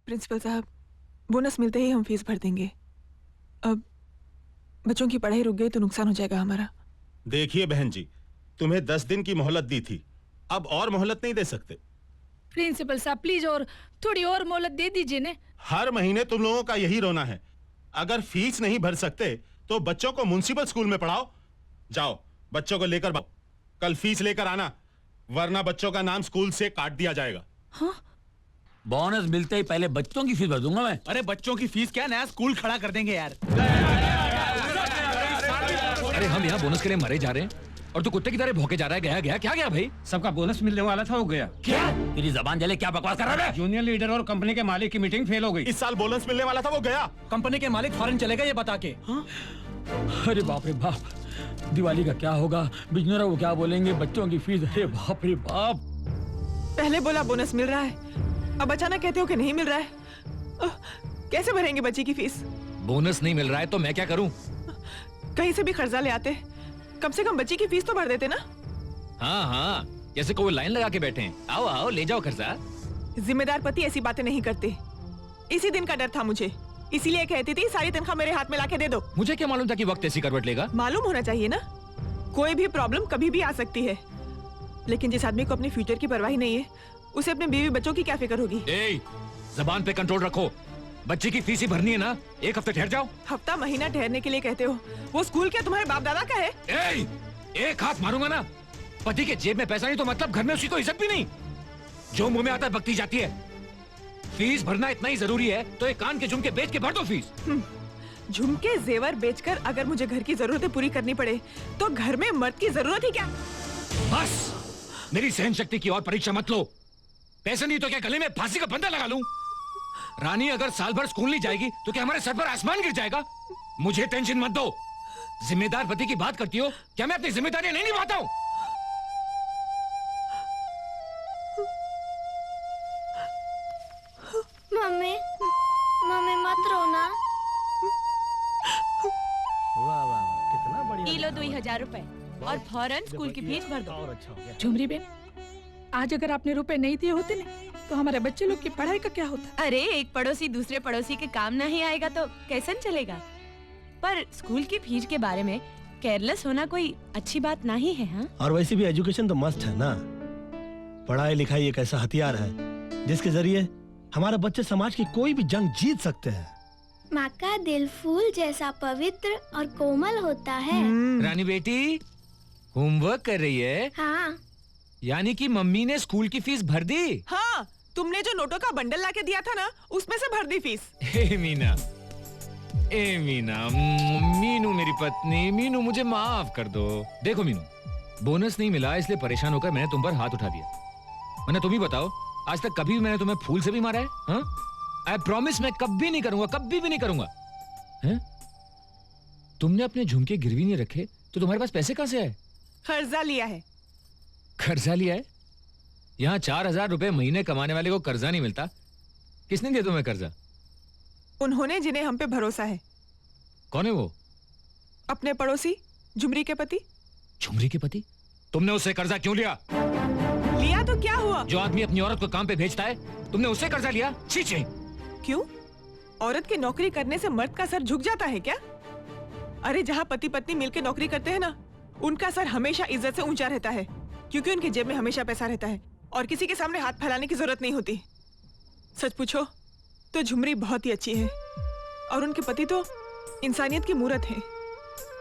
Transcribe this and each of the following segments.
Principal साहब, bonus मिलते ही हम फीस भर देंगे। अब बच्चों की पढ़ाई रुक गई तो नुकसान हो जाएगा हमारा। देखिए बहन जी, तुम्हें 10 दिन की मोहलत दी थी, अब और मोहलत नहीं दे सकते। प्रिंसिपल साहब प्लीज और थोड़ी और मोहलत दे दीजिए ने। हर महीने तुम लोगों का यही रोना है। अगर फीस नहीं भर सकते तो बच्चों को म्युनिसिपल स्कूल में पढ़ाओ। जाओ बच्चों को लेकर कल फीस लेकर आना, वरना बच्चों का नाम स्कूल से काट दिया जाएगा। हाँ? बोनस मिलते ही पहले बच्चों की फीस भर दूंगा मैं। अरे बच्चों की फीस क्या, नया स्कूल खड़ा कर देंगे यार। अरे हम यहाँ बोनस के लिए मरे जा रहे हैं और तू कुत्ते की तरह भौंके जा रहा है। गया गया क्या गया भाई? सबका बोनस मिलने वाला था, वो गया। क्या तेरी जबान जले, क्या बकवास कर रहा है? जूनियर लीडर और कंपनी के मालिक की मीटिंग फेल हो गई। इस साल बोनस मिलने वाला था, वो गया। कंपनी के मालिक फॉरेन चले गए ये बता के। अरे बाप रे बाप, दिवाली का क्या होगा, बिजनेस वो क्या बोलेंगे, बच्चों की फीस, अरे बाप रे बाप। पहले बोला बोनस मिल रहा है, अब अचानक कहते हो कि नहीं मिल रहा है। कैसे भरेंगे बच्ची की फीस? बोनस नहीं मिल रहा है तो मैं क्या करूं? कहीं से भी कर्जा ले आते, कम से कम बच्ची की फीस तो भर देते ना। हाँ हाँ, जैसे कोई लाइन लगा के बैठे हैं। आओ आओ ले जाओ कर्जा। जिम्मेदार पति ऐसी बातें नहीं करते। इसी दिन का डर था मुझे, इसीलिए कहती थी सारी तनख्वाह मेरे हाथ में लाके दे दो। मुझे क्या मालूम था कि वक्त ऐसी करवट लेगा। मालूम होना चाहिए ना, कोई भी प्रॉब्लम कभी भी आ सकती है। लेकिन जिस आदमी को अपने फ्यूचर की परवाह नहीं है, उसे अपने बीवी बच्चों की क्या फिक्र होगी। जबान पे कंट्रोल रखो। बच्ची की फीस ही भरनी है ना, एक हफ्ते ठहर जाओ। हफ्ता महीना ठहरने के लिए कहते हो, वो स्कूल क्या तुम्हारे बाप दादा का है? एक हाथ मारूंगा ना। पति के जेब में पैसा नहीं तो मतलब घर में उसकी कोई इज्जत भी नहीं। जो मुंह में आता है बकती जाती है। फीस भरना इतना ही जरूरी है तो एक कान के झुमके बेच के भर दो फीस। झुमके जेवर बेचकर अगर मुझे घर की जरूरतें पूरी करनी पड़े तो घर में मर्द की जरूरत ही क्या? बस मेरी सहन शक्ति की और परीक्षा मत लो। पैसे नहीं तो क्या गले में फांसी का फंदा लगा लूं? रानी अगर साल भर स्कूल नहीं जाएगी तो क्या हमारे सर पर आसमान गिर जाएगा? मुझे टेंशन मत दो। जिम्मेदार पति की बात करती हो, क्या मैं अपनी जिम्मेदारियां नहीं निभाता हूं? मम्मी मम्मी मत रोना। वाह वाह, कितना बढ़िया। किलो 2000 रुपए और फौरन स्कूल की फीस भर दो। झुमरी बेन, आज अगर आपने रुपए नहीं दिए होते ना तो हमारे बच्चे लोग की पढ़ाई का क्या होता? अरे एक पड़ोसी दूसरे पड़ोसी के काम नहीं आएगा तो कैसे चलेगा? पर स्कूल की फीस के बारे में केयरलेस होना कोई अच्छी बात नहीं है। हाँ? और वैसे भी एजुकेशन तो मस्त है ना। पढ़ाई लिखाई एक ऐसा हथियार है जिसके जरिए हमारे बच्चे समाज की कोई भी जंग जीत सकते हैं। माँ का दिल फूल जैसा पवित्र और कोमल होता है। रानी बेटी होमवर्क कर रही है? हाँ। यानी कि मम्मी ने स्कूल की फीस भर दी? हाँ, तुमने जो नोटों का बंडल लाके दिया था ना, उसमें से भर दी फीस। मीना, मीनू मेरी पत्नी, मीनू मुझे माफ कर दो। देखो मीनू, बोनस नहीं मिला इसलिए परेशान होकर मैंने तुम पर हाथ उठा दिया। मैंने तुम ही बताओ, आज तक कभी मैंने तुम्हें फूल से भी मारा है? हाँ? आई प्रॉमिस मैं कभी नहीं करूंगा, कभी भी नहीं करूंगा। हैं? तुमने अपने झुमके गिरवी नहीं रखे तो तुम्हारे पास पैसे कहां से आए? कर्जा लिया है। कर्जा लिया है? यहाँ 4000 रुपए महीने कमाने वाले को कर्जा नहीं मिलता। किसने दिया तुम्हें कर्जा? उन्होंने जिन्हें हम पे भरोसा है। कौन है वो? अपने पड़ोसी झुमरी के पति। झुमरी के पति? तुमने उससे कर्जा क्यों लिया? लिया तो क्या हुआ? जो आदमी अपनी औरत को काम पे भेजता है, तुमने उससे कर्जा लिया? छी छी। क्यों? औरत की नौकरी करने से मर्द का सर झुक जाता है क्या? अरे जहाँ पति पत्नी मिलकर नौकरी करते हैं ना, उनका सर हमेशा इज्जत से ऊंचा रहता है, क्योंकि उनके जेब में हमेशा पैसा रहता है और किसी के सामने हाथ फैलाने की जरूरत नहीं होती। सच पूछो तो झुमरी बहुत ही अच्छी है और उनके पति तो इंसानियत की मूरत है।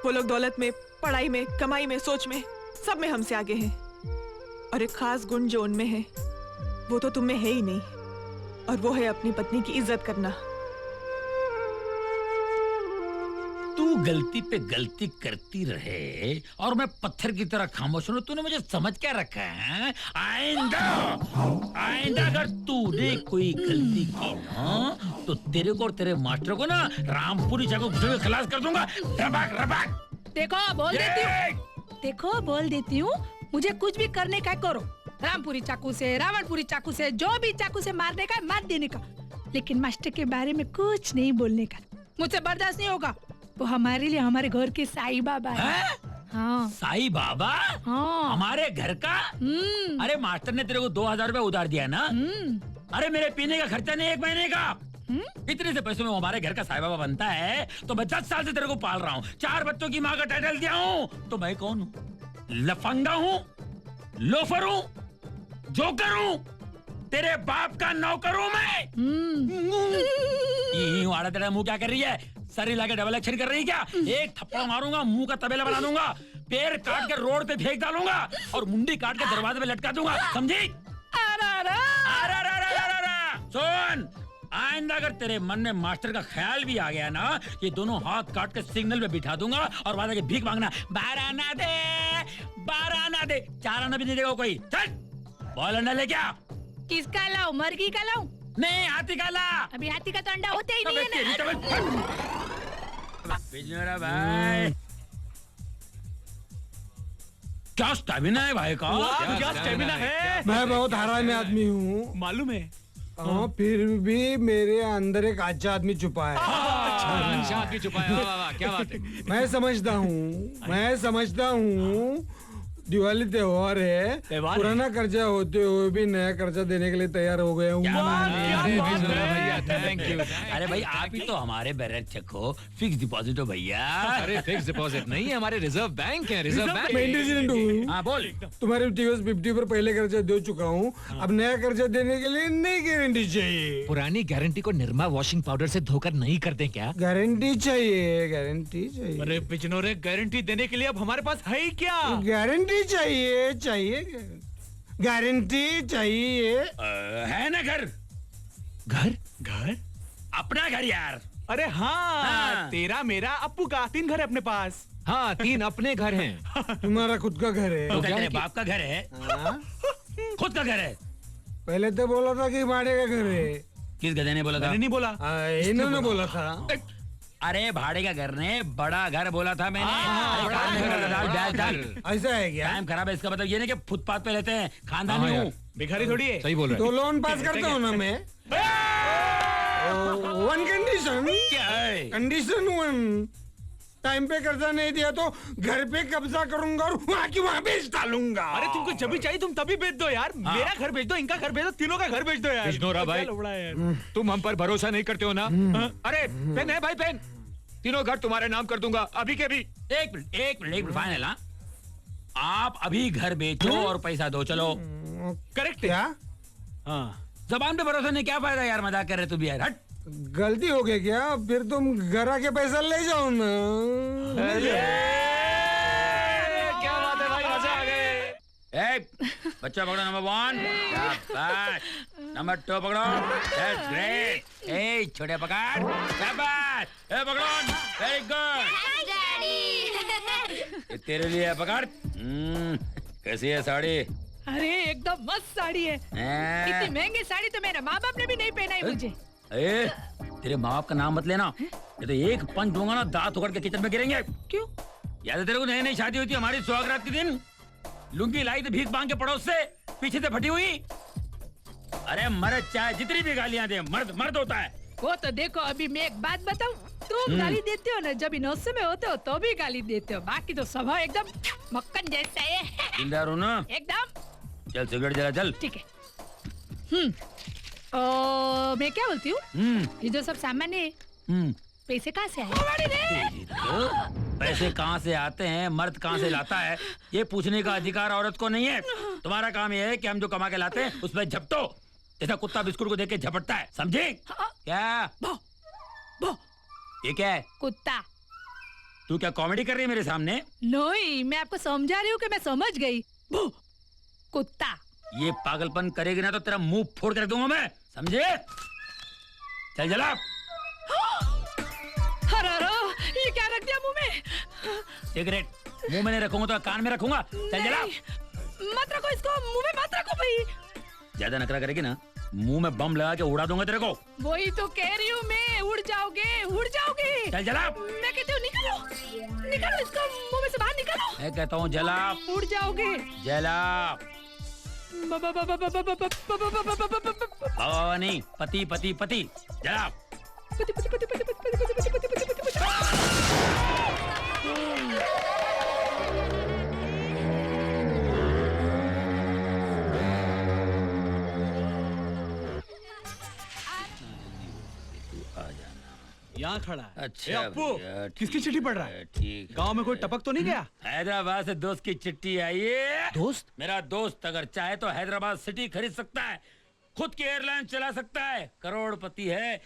वो लोग दौलत में, पढ़ाई में, कमाई में, सोच में, सब में हमसे आगे हैं। और एक खास गुण जो उनमें है वो तो तुम में है ही नहीं, और वो है अपनी पत्नी की इज्जत करना। तू गलती पे गलती करती रहे और मैं पत्थर की तरह खामोश हूँ। तूने मुझे समझ क्या रखा है? आइंदा अगर तूने कोई गलती की ना तो तेरे को और तेरे मास्टर को ना रामपुरी चाकू घुसे खलास कर दूंगा। रबाक रबाक। देखो बोल देती हूँ, मुझे कुछ भी करने का करो। रामपुरी चाकू से, रावणपुरी चाकू से, जो भी चाकू से मारने का मार देने का, लेकिन मास्टर के बारे में कुछ नहीं बोलने का। मुझसे बर्दाश्त नहीं होगा। वो हमारे लिए हमारे घर के साईं बाबा है। हाँ। साईं बाबा? हाँ। हमारे घर का? अरे मास्टर ने तेरे को 2000 रुपए उधार दिया ना, अरे मेरे पीने का खर्चा नहीं 1 महीने का। इतने से पैसों में हमारे घर का साईं बाबा बनता है तो मैं 10 साल से तेरे को पाल रहा हूँ, 4 बच्चों की माँ का टाइटल दिया हूँ। तो मैं कौन हूँ? लफंगा हूँ, लोफर हूँ, जोकर हूँ, तेरे बाप का नौकर हूँ मैं। आड़ा तेरा मुंह क्या कर रही है? सर हिला के डबल एक्शन कर रही है क्या? एक थप्पड़ मारूंगा, मुंह का तबेला बना दूंगा, पैर काट के रोड पे फेंक डालूंगा और मुंडी काट के दरवाजे पे लटका दूंगा, समझी? सुन, आइंदा अगर तेरे मन में मास्टर का ख्याल भी आ गया ना, ये दोनों हाथ काट के सिग्नल पे बिठा दूंगा और वादा के भीख मांगना, 12 आना दे, 12 आना दे। 4 आना भी नहीं देगा कोई। चल बॉल अंडा ले क्या? किसका लाऊं? मुर्गी का लाऊं? नहीं, हाथी का ला। अभी हाथी का तो अंडा होता ही नहीं है ना। बिजनोरा भाई, क्या स्टैमिना है भाई का? क्या स्टेमिना है? मैं बहुत हरामी आदमी हूँ, मालूम है। हाँ, फिर भी मेरे अंदर एक अच्छा आदमी छुपा है। अच्छा आदमी छुपाया, वाह वाह वाह, क्या बात है। मैं समझता हूँ दिवाली त्योहार है, पुराना कर्जा होते हुए भी नया कर्जा देने के लिए तैयार हो गया हूँ। Thank you. अरे भाई आप ही तो हमारे बैलेंस चेक हो, फिक्स डिपॉजिट हो भैया। अरे फिक्स डिपॉजिट नहीं, हमारे रिजर्व बैंक है, रिजर्व बैंक। मैं इंटेलिजेंट हूँ। हाँ बोल। तुम्हारे टीवीएस 50 पर पहले कर्जा दे चुका हूँ, अब नया कर्जा देने के लिए नई गारंटी चाहिए। पुरानी गारंटी को निरमा वॉशिंग पाउडर से धोकर नहीं कर दें क्या? गारंटी चाहिए, गारंटी चाहिए। अरे बिजनोरे, गारंटी देने के लिए अब हमारे पास है ही क्या? गारंटी चाहिए गारंटी चाहिए। है ना घर? घर? अपना घर यार। अरे हाँ, हाँ। तेरा मेरा अप्पू का 3 घर है अपने पास। हाँ, 3 अपने घर हैं। तुम्हारा खुद का घर है? तो क्या क्या तेरे कि- बाप का घर है? हाँ? खुद का घर है? पहले तो बोला था कि भाड़े का घर है। किस गधे ने बोला था? मैंने नहीं बोला। इन्होंने बोला था। अरे भाड़े का घर ने बड़ा घर बोला था मैंने। अरे काम नहीं करता, डाल डाल डाल। ऐसा है क्या? टाइम खराब है, इसका मतलब ये नहीं कि फुटपाथ पे रहते हैं, खानदानी हाँ हूँ। भिखारी थोड़ी है। सही बोल रहे तो हैं। लोन पास करता हूँ ना मैं। One condition. क्या है? कंडीशन 1, टाइम पे कर्जा नहीं दिया तो घर पे कब्जा करूंगा और वहाँ की वहाँ बेच डालूंगा। अरे तुमको जब भी चाहिए तुम तभी बेच दो यार। हाँ। मेरा घर बेच दो, इनका घर बेच दो, तीनों का घर बेच दो यार। बिजनोरा भाई, क्या लफड़ा है यार। तुम हम पर भरोसा नहीं करते हो ना? अरे पेन है भाई, पेन। तीनों घर तुम्हारे नाम कर दूंगा अभी के अभी। एक मिनट फाइनल। हाँ, आप अभी घर बेचो और पैसा दो, चलो। करेक्ट है। क्या हाँ। जबान पे भरोसा नहीं, क्या फायदा यार, मजाक कर रहे तू भी यार। हट। गलती हो गई क्या? फिर तुम घर आके पैसा ले जाओ ना। क्या बात है भाई, मजा आ गए। बच्चा पकड़ो नंबर 1, शाबाश। नंबर 2 पकड़ो, दैट्स ग्रेट। ए छोटे पकड़, शाबाश। ए पकड़ो, वेरी गुड। ये तेरे लिए है, पकड़। कैसी है साड़ी? अरे एकदम मस्त साड़ी है। इतनी महंगी साड़ी तो मेरे माँ बाप ने भी नहीं पहनाई मुझे। ए, तेरे माँ बाप का नाम मत लेना, ये तो एक पंच दूंगा ना, दांत उखड़ के किचन में गिरेंगे। क्यों? याद है तेरे को नई नई शादी हुई थी हमारी, सुहागरात के दिन लुंगी लाई थी भीख मांग के पड़ोस से, पीछे से फटी हुई। अरे मर्द चाहे जितनी भी गालियां दे, मर्द मर्द होता है। वो तो देखो, अभी मैं एक बात बताऊं, तुम गाली देते हो ना, जब इनोसे में होते हो तो भी गाली देते हो, बाकी तो स्वभाव एकदम मक्खन जैसा है। जिंदा रहो ना। एकदम। चल सिगरेट जला, चल। ठीक है। मैं क्या बोलती हूँ, ये जो सब सामान है, पैसे कहाँ से आए? तो पैसे कहाँ से आते हैं, मर्द कहाँ से लाता है, ये पूछने का अधिकार औरत को नहीं है। तुम्हारा काम ये है कि हम जो कमा के लाते हैं उसमें झपटो, जैसा कुत्ता बिस्कुट को देख के झपटता है, समझे? क्या भो। ये क्या है? कुत्ता। तू क्या कॉमेडी कर रही है मेरे सामने? नहीं, मैं आपको समझा रही हूँ कि मैं समझ गई। भो, कुत्ता। ये पागलपन करेगी ना तो तेरा मुंह फोड़ कर दूंगा मैं, समझे? चल जला। ये क्या रख दिया मुंह में? सिगरेट मुंह में नहीं रखूंगा तो कान में रखूंगा। चल जला। मत रखो इसको, मुंह में मत रखो भाई। ज्यादा नखरा करेगी ना, मुंह में बम लगा के उड़ा दूंगा तेरे को। वही तो कह रही हूँ मैं, उड़ जाओगे, उड़ जाओगे। चल जला। मैं कहती हूँ निकालो, निकालो इसको, मुंह में से बाहर निकालो। मैं कहता हूँ जला। उड़ जाओगे। जला। बाबा नहीं, पति पति पति। जला। पति पति पति पति पति पति पति पति पति पति पति। यहाँ खड़ा है। अच्छा ए, अप्पू, भैया, किसकी ठीक चिट्ठी पढ़ रहा है? ठीक गांव में कोई टपक तो नहीं गया? हैदराबाद से दोस्त की चिट्ठी आई है। दोस्त? मेरा दोस्त अगर चाहे तो हैदराबाद सिटी खरीद सकता है, खुद की एयरलाइन चला सकता है, करोड़पति है,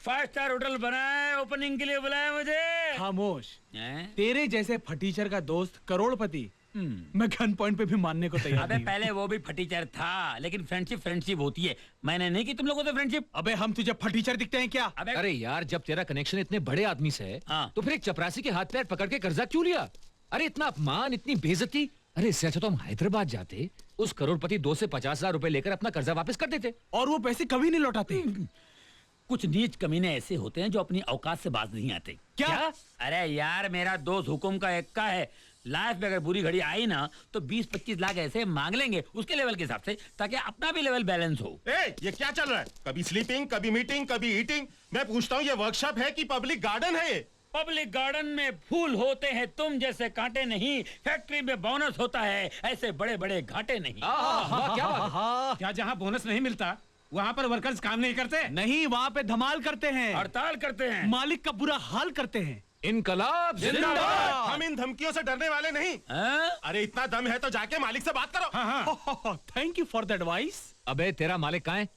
5 स्टार होटल बनाए, ओपनिंग के लिए बुलाया मुझे। खामोश। हैं? तेरे जैसे फटीचर का दोस्त करोड़पति मैं गन पॉइंट पे भी मानने को तैयार अबे नहीं हूँ। पहले वो भी फटीचर था, लेकिन फ्रेंडशिप होती है। मैंने नहीं की तुम लोगों से फ्रेंडशिप। अबे हम तुझे फटीचर दिखते हैं क्या? अबे अरे यार, जब तेरा कनेक्शन इतने बड़े आदमी से है हाँ। तो फिर एक चपरासी के हाथ पैर पकड़ के कर्जा क्यों लिया? अरे इतना अपमान, इतनी बेइज्जती। अरे इससे अच्छा तो हम हैदराबाद जाते, उस करोड़पति दोस्त से 50,000 रुपए लेकर अपना कर्जा वापस कर देते। और वो पैसे कभी नहीं लौटाते। कुछ नीच कमीने ऐसे होते हैं जो अपनी औकात से बाज नहीं आते। क्या? अरे यार, मेरा दोस्त हुकुम का एक्का है। लाइफ में अगर बुरी घड़ी आई ना तो 20-25 लाख ऐसे मांग लेंगे उसके लेवल के हिसाब से, ताकि अपना भी लेवल बैलेंस हो। ये क्या चल रहा है? कभी स्लीपिंग, कभी मीटिंग, कभी ईटिंग। मैं पूछता हूँ, ये वर्कशॉप है कि पब्लिक गार्डन है? ये पब्लिक गार्डन में फूल होते हैं, तुम जैसे कांटे नहीं। फैक्ट्री में बोनस होता है, ऐसे बड़े बड़े घाटे नहीं। क्या बात है? क्या जहाँ बोनस नहीं मिलता वहाँ पर वर्कर्स काम नहीं करते? नहीं, वहाँ पे धमाल करते हैं, हड़ताल करते हैं, मालिक का बुरा हाल करते हैं। इनकलाब जिंदाबाद। हम इन धमकियों से डरने वाले नहीं। हाँ? अरे इतना दम है तो जाके मालिक से बात करो। Thank you for the advice. अबे तेरा मालिक कहाँ है?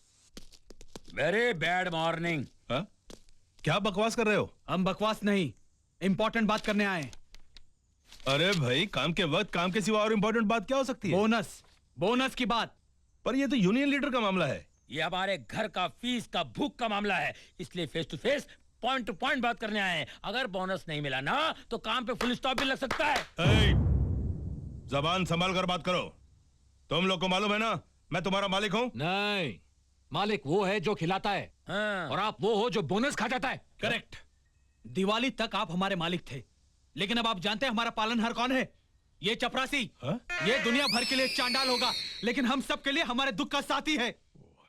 Very bad morning. क्या बकवास कर रहे हो? हम बकवास नहीं, इम्पोर्टेंट बात करने आए। अरे भाई, काम के वक्त काम के सिवा और इम्पोर्टेंट बात क्या हो सकती है? बोनस की बात। पर ये तो यूनियन लीडर का मामला है। ये हमारे घर का फीस का भूख का मामला है, इसलिए face to face point to point बात करने आए हैं। अगर बोनस नहीं मिला ना तो काम पे फुल स्टॉप भी लग सकता है। जबान संभाल कर बात करो। तुम लोग को मालूम है ना, मैं तुम्हारा मालिक हूँ। नहीं, मालिक वो है जो खिलाता है। हाँ। और आप वो हो जो बोनस खा जाता है। करेक्ट। दिवाली तक आप हमारे मालिक थे, लेकिन अब आप जानते हैं हमारा पालनहार कौन है? ये चपरासी। ये दुनिया भर के लिए चांडाल होगा, लेकिन हम सब के लिए हमारे दुख का साथी है।